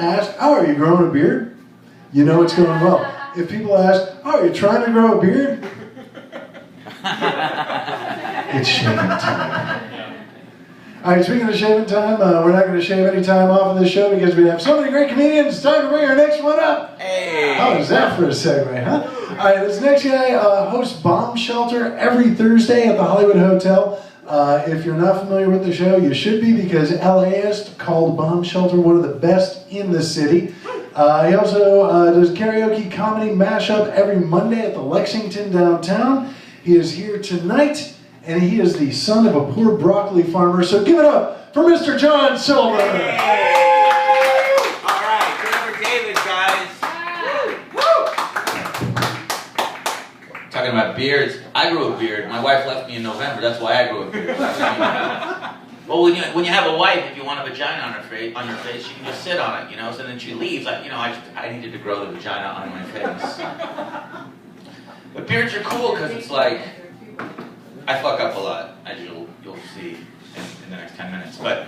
ask, oh, are you growing a beard? You know it's going well. If people ask, oh, are you trying to grow a beard? It's shaving time. All right, speaking of shaving time, we're not going to shave any time off of this show because we have so many great comedians. It's time to bring our next one up. Hey! How was that for a segue, huh? All right, this next guy hosts Bomb Shelter every Thursday at the Hollywood Hotel. If you're not familiar with the show, you should be because LAist called Bomb Shelter one of the best in the city. He also does karaoke comedy mashup every Monday at the Lexington downtown. He is here tonight. And he is the son of a poor broccoli farmer, so give it up for Mr. John Silver. Hey. All right, good for David, guys. Woo. Talking about beards, I grew a beard. My wife left me in November. That's why I grew a beard. Well, when you have a wife, if you want a vagina on your face, you can just sit on it, you know. So then she leaves. I needed to grow the vagina on my face. But beards are cool because it's like. I fuck up a lot, as you'll see in the next 10 minutes. But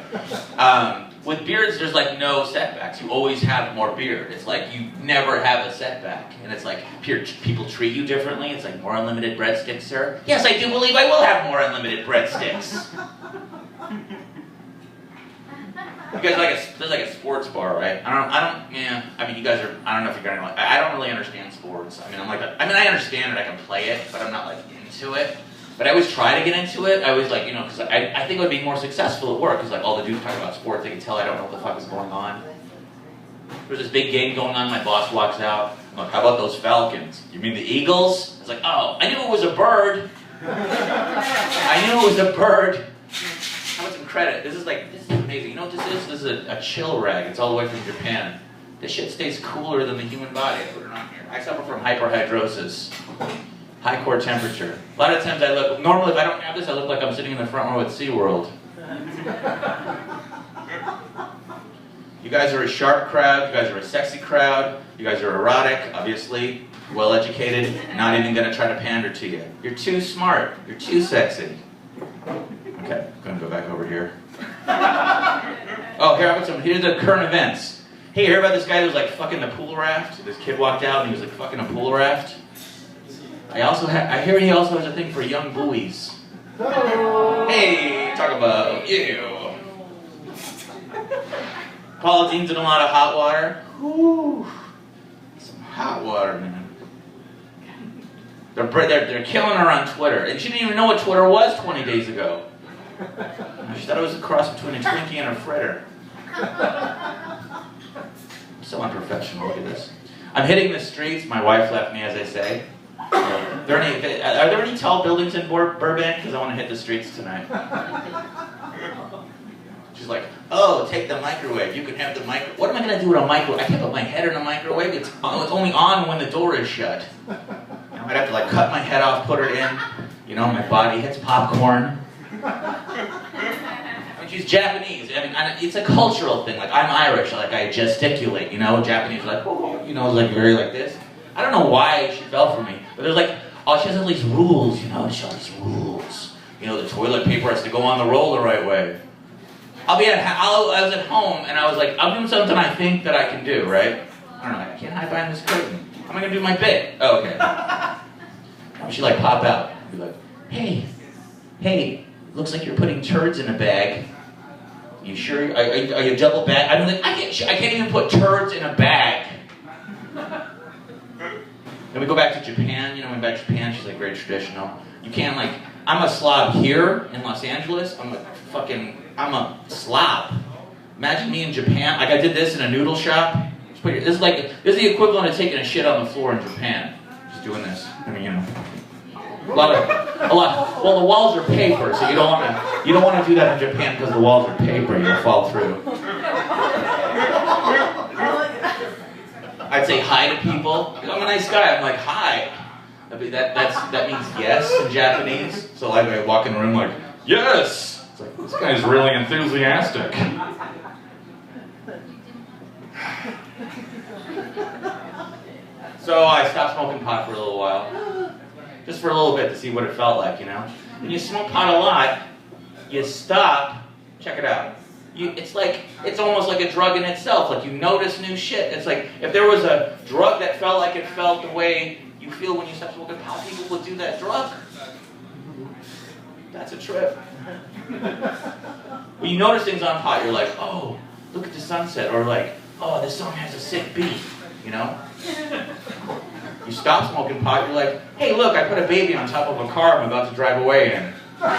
with beards, there's like no setbacks. You always have more beard. It's like you never have a setback. And it's like people treat you differently. It's like more unlimited breadsticks, sir. Yes, I do believe I will have more unlimited breadsticks. You guys there's like a sports bar, right? I mean, you guys are, I don't know if you're gonna I don't really understand sports. I I understand it, I can play it, but I'm not like into it. But I always try to get into it. I always like, because I think I would be more successful at work because like all the dudes talk about sports, they can tell I don't know what the fuck is going on. There's this big game going on, my boss walks out. I'm like, how about those Falcons? You mean the Eagles? It's like, oh, I knew it was a bird. I knew it was a bird. How about some credit? This is amazing. You know what this is? This is a chill rag. It's all the way from Japan. This shit stays cooler than the human body. I put it on here. I suffer from hyperhidrosis. High core temperature. A lot of times normally if I don't have this, I look like I'm sitting in the front row at SeaWorld. You guys are a sharp crowd, you guys are a sexy crowd, you guys are erotic, obviously, well educated, not even gonna try to pander to you. You're too smart, you're too sexy. Okay, I'm gonna go back over here. Oh, here's the current events. Hey, you heard about this guy who was like fucking the pool raft? This kid walked out and he was like fucking a pool raft. I hear he also has a thing for young buoys. Hey, talk about you. Paula Dean's in a lot of hot water. Whew. Some hot water, man. They're killing her on Twitter. And she didn't even know what Twitter was 20 days ago. She thought it was a cross between a Twinkie and a fritter. So unprofessional, look at this. I'm hitting the streets. My wife left me, as I say. Are there any tall buildings in Burbank? Because I want to hit the streets tonight. She's like, oh, take the microwave. You can have the microwave. What am I going to do with a microwave? I can't put my head in a microwave. It's only on when the door is shut. I might have to like cut my head off, put her in. My body hits popcorn. She's Japanese. I mean, it's a cultural thing. Like, I'm Irish. Like, I gesticulate, Japanese are like, oh, like very like this. I don't know why she fell for me, but there's like, oh, she has all these rules, she has all these rules. The toilet paper has to go on the roll the right way. I was at home and I was like, I'm doing something I think that I can do, right? I don't know, I can't hide behind this curtain. How am I gonna do my bit? Oh, okay. She'd like pop out and be like, hey, looks like you're putting turds in a bag. You sure? Are you double bag? I'm like, I can't even put turds in a bag. Then we go back to Japan, went back to Japan, she's like very traditional. You can't I'm a slob here in Los Angeles, I'm a slob. Imagine me in Japan, I did this in a noodle shop. This is the equivalent of taking a shit on the floor in Japan. Just doing this, a lot. Well, the walls are paper, so you don't want to do that in Japan because the walls are paper, you'll fall through. I'd say hi to people. I'm a nice guy. I'm like, hi. That means yes in Japanese. So I walk in the room like, yes. It's like, this guy's really enthusiastic. So I stopped smoking pot for a little while. Just for a little bit to see what it felt like, When you smoke pot a lot, you stop. Check it out. it's almost like a drug in itself. Like you notice new shit. It's like if there was a drug that felt like it felt the way you feel when you stop smoking pot, people would do that drug. That's a trip. When you notice things on pot, you're like, oh, look at the sunset, or like, oh, this song has a sick beat, you know? You stop smoking pot, you're like, hey, look, I put a baby on top of a car I'm about to drive away in. You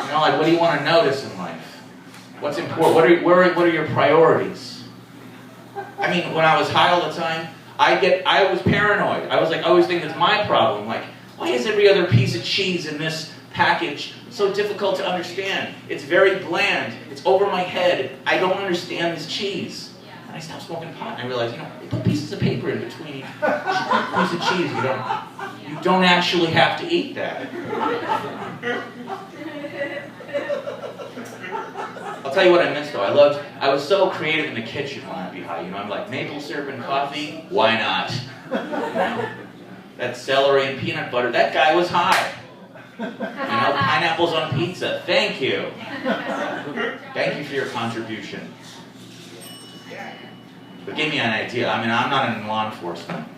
know, like, what do you want to notice in life? What's important? What are your priorities? I mean, when I was high all the time, I was paranoid. I was like, I always think it's my problem. Like, why is every other piece of cheese in this package so difficult to understand? It's very bland. It's over my head. I don't understand this cheese. And I stopped smoking pot and I realized, they put pieces of paper in between each piece of cheese. You don't actually have to eat that. I'll tell you what I missed though. I was so creative in the kitchen when I'd be high. I'm like, maple syrup and coffee? Why not? That celery and peanut butter, that guy was high. Pineapples on pizza. Thank you. Thank you for your contribution. But give me an idea. I mean, I'm not in law enforcement.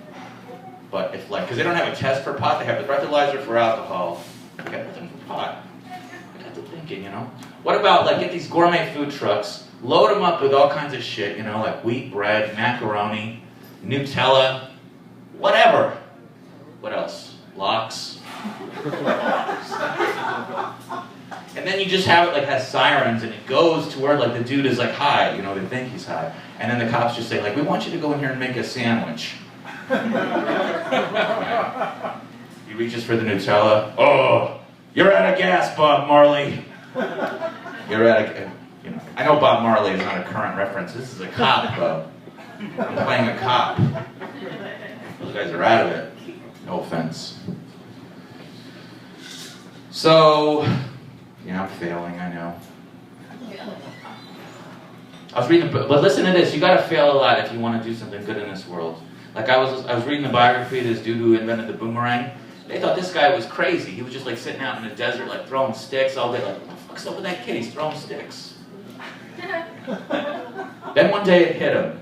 But because they don't have a test for pot, they have the breathalyzer for alcohol. They got nothing for pot. I got to thinking, What about, get these gourmet food trucks, load them up with all kinds of shit, like wheat bread, macaroni, Nutella, whatever. What else? Lox. And then you just have it has sirens and it goes to where the dude is high, they think he's high. And then the cops just say we want you to go in here and make a sandwich. He reaches for the Nutella. Oh, you're out of gas, Bob Marley. You're out of I know Bob Marley is not a current reference. This is a cop, though. I'm playing a cop. Those guys are out of it. No offense. So, I'm failing, I know. I was reading a book, but listen to this. You gotta fail a lot if you want to do something good in this world. I was reading the biography of this dude who invented the boomerang. They thought this guy was crazy. He was just sitting out in the desert, throwing sticks all day. What the fuck's up with that kid? He's throwing sticks. Then one day it hit him.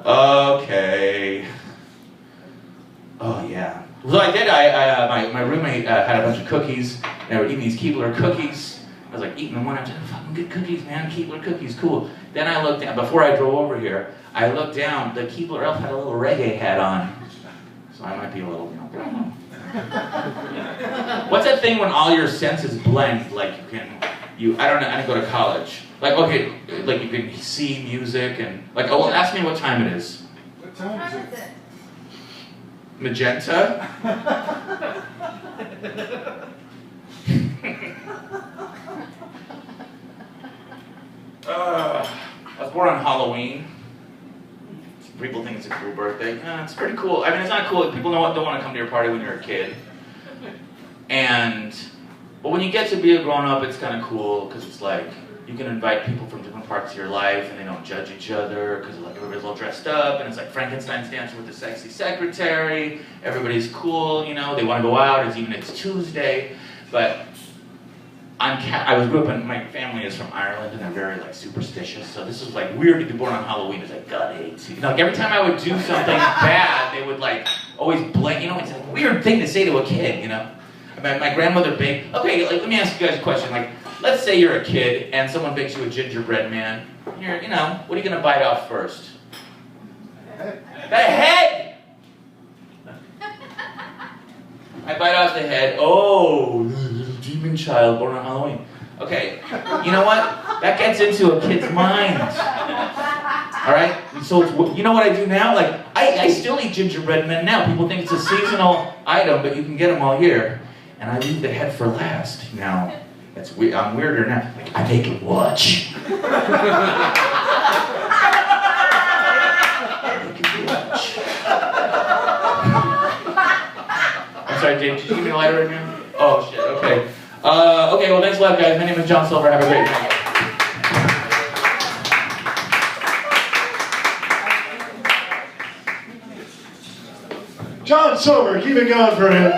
Okay. Oh yeah. So I did. My roommate had a bunch of cookies. And they were eating these Keebler cookies. I was eating them one after another. Fucking good cookies, man. Keebler cookies, cool. Then I looked down. Before I drove over here, I looked down. The Keebler elf had a little reggae hat on. So I might be a little, What's that thing when all your senses blend? I don't know. I didn't go to college. Okay, you can see music and ask me what time it is. What time is it? Magenta? I was born on Halloween. People think it's a cool birthday. It's pretty cool. I mean, it's not cool. People don't want to come to your party when you're a kid. But when you get to be a grown-up, it's kind of cool because it's you can invite people from different parts of your life and they don't judge each other because everybody's all dressed up and it's Frankenstein's dancing with the sexy secretary. Everybody's cool, they want to go out. It's Tuesday, but I grew up in, my family is from Ireland and they're very superstitious. So this is weird to be born on Halloween. It's God hates you. Every time I would do something bad, they would always blame. It's a weird thing to say to a kid. My grandmother baked. Okay, let me ask you guys a question. Let's say you're a kid and someone bakes you a gingerbread man. What are you gonna bite off first? The head. I bite off the head. Oh, little demon child born on Halloween. Okay, you know what? That gets into a kid's mind. All right. So you know what I do now? I still eat gingerbread men now. People think it's a seasonal item, but you can get them all year. And I leave the head for last. Now, that's weird. I'm weirder now. I make it watch. I make it watch. I'm sorry, Dave. Did you give me a lighter right now? Oh shit. Okay. Okay. Well, thanks a lot, guys. My name is John Silver. Have a great night. John Sober, keep it going for him.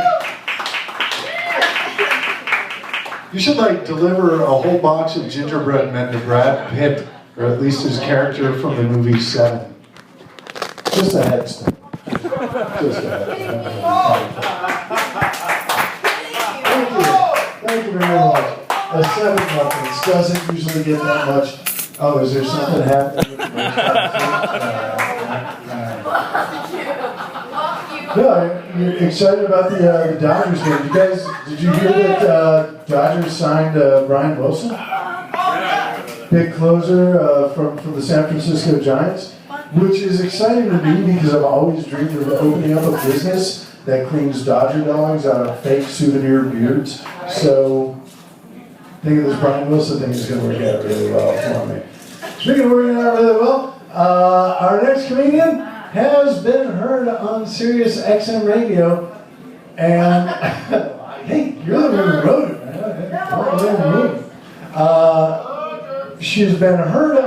You should like deliver a whole box of gingerbread men to Brad Pitt, or at least his character from the movie Seven. Just a headstone. Just a headstone. Thank you very much. A 7 muffins doesn't usually get that much. Oh, is there something happening? No, you're excited about the Dodgers game. Did you hear that Dodgers signed Brian Wilson? Big closer from the San Francisco Giants, which is exciting to me because I've always dreamed of opening up a business that cleans Dodger dogs out of fake souvenir beards. So, I think this Brian Wilson thing is going to work out really well for me. Speaking of working out really well, our next comedian has been heard on Sirius XM Radio, and hey, you're the one who wrote it, man. She's been heard